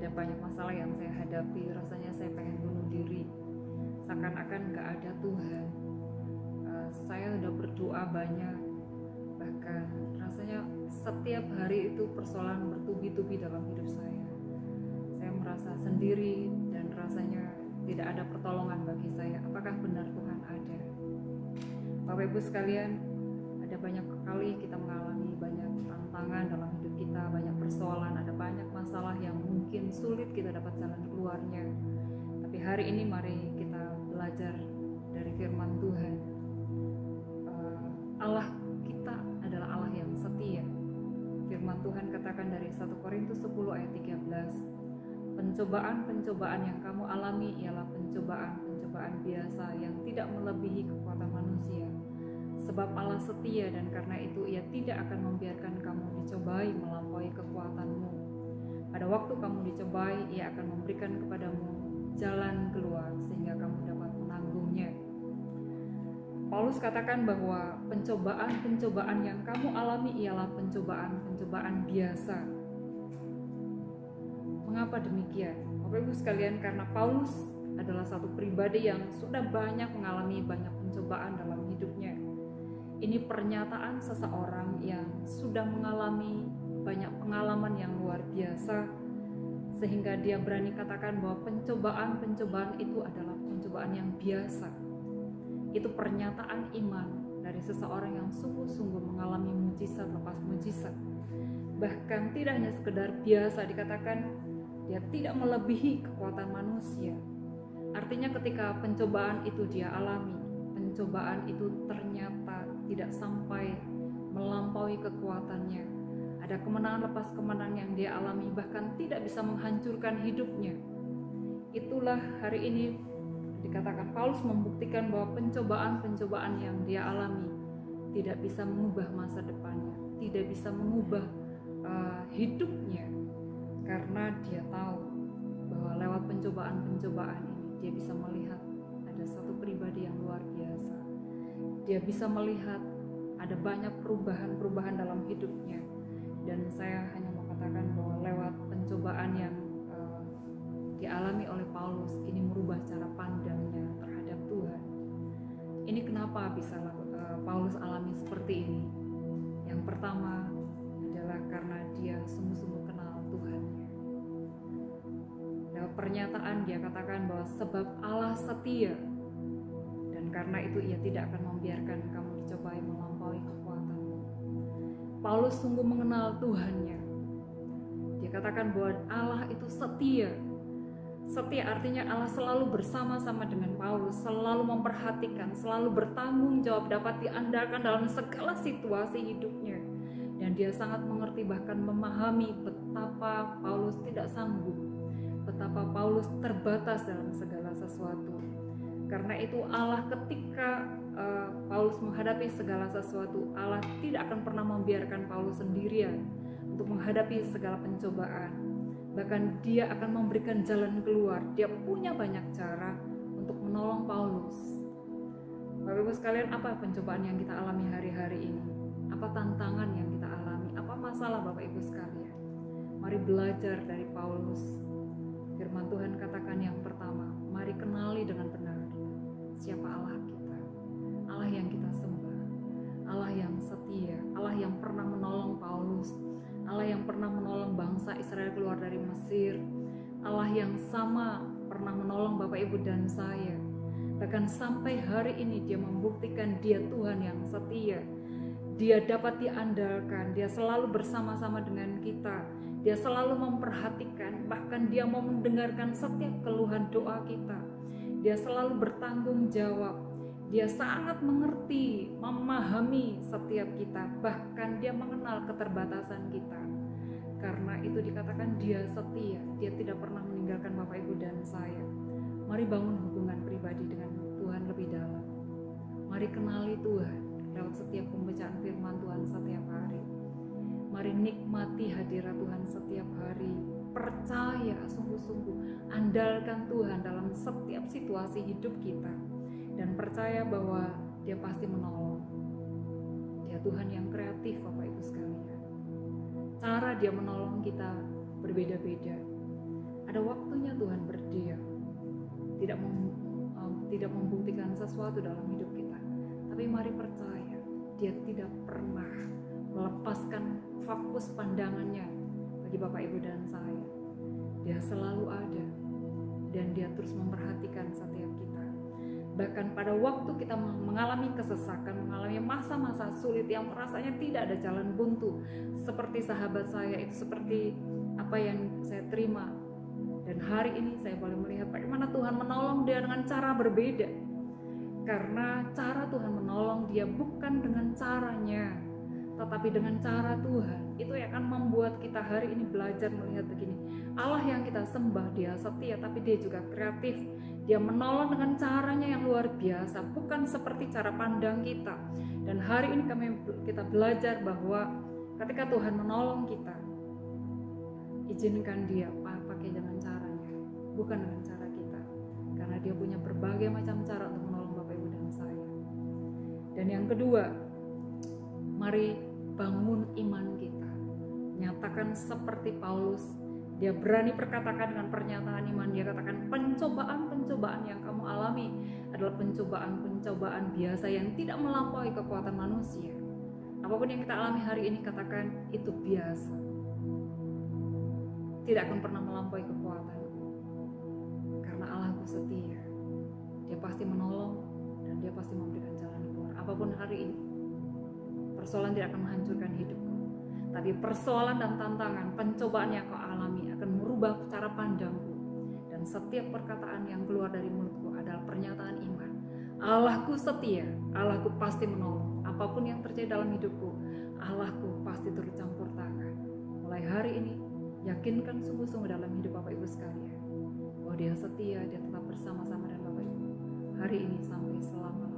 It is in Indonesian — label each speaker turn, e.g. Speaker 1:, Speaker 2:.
Speaker 1: ada banyak masalah yang saya hadapi, rasanya saya pengen bunuh diri, seakan-akan gak ada Tuhan. Saya udah berdoa banyak, bahkan rasanya setiap hari itu persoalan bertubi-tubi dalam hidup saya. Saya merasa sendiri dan rasanya tidak ada pertolongan bagi saya. Apakah benar Tuhan ada? Bapak Ibu sekalian, ada banyak kali kita mengalami banyak tantangan dalam hidup kita, banyak persoalan, ada banyak masalah yang mungkin sulit kita dapat jalan keluarnya. Tapi hari ini mari kita belajar dari firman Tuhan. Allah kita adalah Allah yang setia. Firman Tuhan katakan dari 1 Korintus 10 ayat 13, pencobaan-pencobaan yang kamu alami ialah pencobaan-pencobaan biasa yang tidak melebihi kekuatan manusia. Sebab Allah setia dan karena itu Ia tidak akan membiarkan kamu dicobai melampaui kekuatanmu. Pada waktu kamu dicobai, Ia akan memberikan kepadamu jalan keluar sehingga kamu dapat menanggungnya. Paulus katakan bahwa pencobaan-pencobaan yang kamu alami ialah pencobaan-pencobaan biasa. Mengapa demikian? Bapak Ibu sekalian, karena Paulus adalah satu pribadi yang sudah banyak mengalami banyak pencobaan dalam hidupnya. Ini pernyataan seseorang yang sudah mengalami banyak pengalaman yang luar biasa, sehingga dia berani katakan bahwa pencobaan-pencobaan itu adalah pencobaan yang biasa. Itu pernyataan iman dari seseorang yang sungguh-sungguh mengalami mujizat lepas mujizat. Bahkan tidak hanya sekedar biasa, dikatakan dia tidak melebihi kekuatan manusia. Artinya ketika pencobaan itu dia alami, pencobaan itu ternyata tidak sampai melampaui kekuatannya. Ada kemenangan lepas kemenangan yang dia alami, bahkan tidak bisa menghancurkan hidupnya. Itulah hari ini dikatakan Paulus membuktikan bahwa pencobaan-pencobaan yang dia alami tidak bisa mengubah masa depannya, tidak bisa mengubah hidupnya, karena dia tahu bahwa lewat pencobaan-pencobaan ini dia bisa melihat ada satu pribadi yang luar biasa. Dia bisa melihat ada banyak perubahan-perubahan dalam hidupnya. Dan saya hanya mau katakan bahwa lewat pencobaan yang dialami oleh Paulus, ini merubah cara pandangnya terhadap Tuhan. Ini kenapa bisa Paulus alami seperti ini? Yang pertama adalah karena dia sungguh-sungguh kenal Tuhannya. Lewat pernyataan dia katakan bahwa sebab Allah setia, dan karena itu Ia tidak akan membiarkan kamu dicobai melampaui kekuatanmu. Paulus sungguh mengenal Tuhannya. Dia katakan bahwa Allah itu setia. Setia artinya Allah selalu bersama-sama dengan Paulus, selalu memperhatikan, selalu bertanggung jawab, dapat diandalkan dalam segala situasi hidupnya. Dan dia sangat mengerti, bahkan memahami betapa Paulus tidak sanggup, betapa Paulus terbatas dalam segala sesuatu. Karena itu Allah ketika Paulus menghadapi segala sesuatu, Allah tidak akan pernah membiarkan Paulus sendirian untuk menghadapi segala pencobaan. Bahkan dia akan memberikan jalan keluar. Dia punya banyak cara untuk menolong Paulus. Bapak Ibu sekalian, apa pencobaan yang kita alami hari-hari ini? Apa tantangan yang kita alami? Apa masalah Bapak Ibu sekalian? Mari belajar dari Paulus. Firman Tuhan katakan yang pertama, mari kenali dengan benar siapa Allah kita. Allah yang kita sembah, Allah yang setia, Allah yang pernah menolong Paulus, Allah yang pernah menolong bangsa Israel keluar dari Mesir, Allah yang sama pernah menolong Bapak Ibu dan saya. Bahkan sampai hari ini dia membuktikan dia Tuhan yang setia. Dia dapat diandalkan, dia selalu bersama-sama dengan kita. Dia selalu memperhatikan, bahkan dia mau mendengarkan setiap keluhan doa kita. Dia selalu bertanggung jawab. Dia sangat mengerti, memahami setiap kita, bahkan dia mengenal keterbatasan kita. Karena itu dikatakan dia setia, dia tidak pernah meninggalkan Bapak Ibu dan saya. Mari bangun hubungan pribadi dengan Tuhan lebih dalam. Mari kenali Tuhan lewat setiap pembacaan firman Tuhan setiap hari. Mari nikmati hadirat Tuhan setiap hari. Percaya sungguh-sungguh, andalkan Tuhan dalam setiap situasi hidup kita. Dan percaya bahwa dia pasti menolong. Dia Tuhan yang kreatif Bapak Ibu sekalian. Cara dia menolong kita berbeda-beda. Ada waktunya Tuhan berdiam, tidak membuktikan sesuatu dalam hidup kita. Tapi mari percaya, Dia tidak pernah melepaskan fokus pandangannya bagi Bapak Ibu dan saya. Dia selalu ada dan Dia terus memperhatikan setiap kita. Bahkan pada waktu kita mengalami kesesakan, mengalami masa-masa sulit yang rasanya tidak ada jalan buntu, seperti sahabat saya itu, seperti apa yang saya terima. Dan hari ini saya boleh melihat bagaimana Tuhan menolong dia dengan cara berbeda. Karena cara Tuhan menolong dia bukan dengan caranya, tetapi dengan cara Tuhan. Itu yang akan membuat kita hari ini belajar melihat begini. Allah yang kita sembah, Dia setia, tapi Dia juga kreatif. Dia menolong dengan caranya yang luar biasa, bukan seperti cara pandang kita. Dan hari ini kita belajar bahwa ketika Tuhan menolong kita, izinkan Dia pakai dengan caranya, bukan dengan cara kita. Karena Dia punya berbagai macam cara untuk menolong Bapak Ibu dan saya. Dan yang kedua, mari bangun iman kita. Nyatakan seperti Paulus, dia berani perkatakan dengan pernyataan iman. Dia katakan pencobaan-pencobaan yang kamu alami adalah pencobaan-pencobaan biasa yang tidak melampaui kekuatan manusia. Apapun yang kita alami hari ini, katakan itu biasa. Tidak akan pernah melampaui kekuatanku. Karena Allahku setia. Dia pasti menolong dan Dia pasti memberikan jalan keluar. Apapun hari ini, persoalan tidak akan menghancurkan hidupku, tapi persoalan dan tantangan, pencobaan yang kau alami akan merubah cara pandangku. Dan setiap perkataan yang keluar dari mulutku adalah pernyataan iman. Allahku setia, Allahku pasti menolong. Apapun yang terjadi dalam hidupku, Allahku pasti turut campur tangan. Mulai hari ini, yakinkan sungguh-sungguh dalam hidup Bapak Ibu sekalian bahwa Dia setia, Dia tetap bersama-sama dengan Bapak Ibu hari ini sampai selama